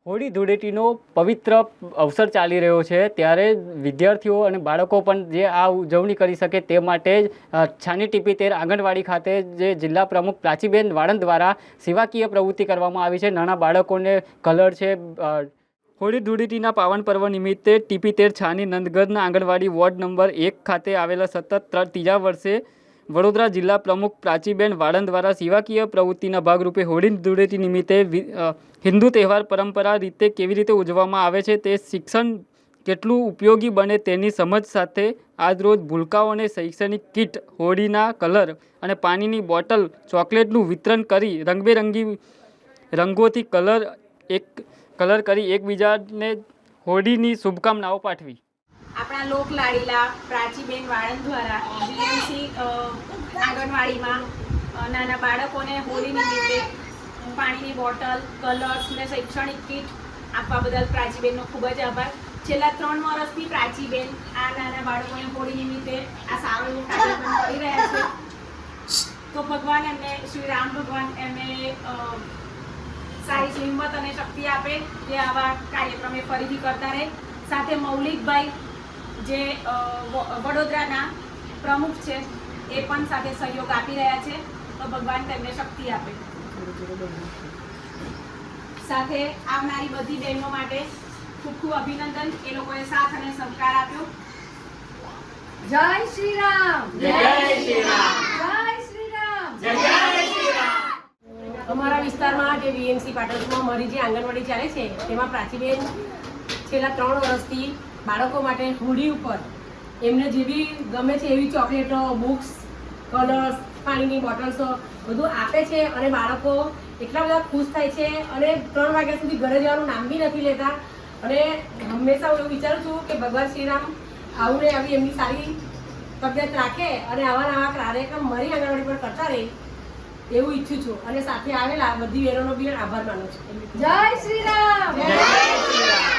હોળી ધૂળેટીનો પવિત્ર અવસર ચાલી રહ્યો છે, ત્યારે વિદ્યાર્થીઓ અને બાળકો પણ જે આ ઉજવણી કરી શકે તે માટે છાની ટીપી તેર આંગણવાડી ખાતે જે જિલ્લા પ્રમુખ પ્રાચીબેન વાળંદ દ્વારા સેવાકીય પ્રવૃત્તિ કરવામાં આવી છે. નાના બાળકોને કલર છે. હોળી ધૂળેટીના પાવન પર્વ નિમિત્તે ટીપી તેર છાની નંદગઢના આંગણવાડી વોર્ડ નંબર 1 ખાતે આવેલા સતત ત્રીજા વર્ષે વડોદરા જિલ્લા પ્રમુખ પ્રાચીબેન વાળંદ દ્વારા સેવાકીય પ્રવૃત્તિના ભાગરૂપે હોળી ધૂળેટી નિમિત્તે હિન્દુ તહેવાર પરંપરા રીતે કેવી રીતે ઉજવવામાં આવે છે તે શિક્ષણ કેટલું ઉપયોગી બને તેની સમજ સાથે આજરોજ ભૂલકાઓને શૈક્ષણિક કીટ, હોળીના કલર અને પાણીની બોટલ, ચોકલેટનું વિતરણ કરી રંગબેરંગી રંગોથી કલર કરી એકબીજાને હોળીની શુભકામનાઓ પાઠવી. આપણા લોક લાડીલા પ્રાચીબેન વાળંદ દ્વારા જીએમસી આંગણવાડીમાં નાના બાળકોને હોળી નિમિત્તે પાણીની બોટલ, કલર્સ અને શૈક્ષણિક કીટ આપવા બદલ પ્રાચીબેનનો ખૂબ જ આભાર. છેલ્લા 3 વર્ષથી પ્રાચીબેન આ નાના બાળકોને હોળી નિમિત્તે આ સારો એવો કાર્યક્રમ કરી રહ્યા છે. તો ભગવાન એમને, શ્રી રામ ભગવાન એમને સારી હિંમત અને શક્તિ આપે જે આવા કાર્યક્રમ ફરીથી કરતા રહે. સાથે મૌલિકભાઈ જે વડોદરાના પ્રમુખ છે એ પણ સાથે સહયોગ આપી રહ્યા છે. તો ભગવાન તેમને શક્તિ આપે. સાથે આવનારી બધી બહેનો માટે ખૂબ ખૂબ અભિનંદન. એ લોકોએ સાથ અને સહકાર આપ્યો. જય શ્રી રામ, જય શ્રી રામ, જય શ્રી રામ, જય શ્રી રામ. અમારા વિસ્તારમાં જે વીએમસી પાટણમાં મારી જે આંગણવાડી ચાલે છે તેમાં પ્રાચીબેન છેલ્લા 3 વર્ષથી બાળકો માટે હોળી ઉપર એમને જેવી ગમે છે એવી ચોકલેટો, બુક્સ, કલર્સ, પાણીની બોટલ્સો બધું આપે છે અને બાળકો એટલા બધા ખુશ થાય છે અને 3 વાગ્યા સુધી ઘરે જવાનું નામ બી નથી લેતા. અને હંમેશા હું એવું વિચારું છું કે ભગવાન શ્રીરામ આવું ને આવી એમની સારી તબિયત રાખે અને આવા નવા કાર્યક્રમ મારી આંગણવાડી પર કરતા રહે એવું ઈચ્છું છું. અને સાથે આવેલા બધી બહેનોનો બી આભાર માનું છું. જય શ્રી રામ, જય શ્રી રામ.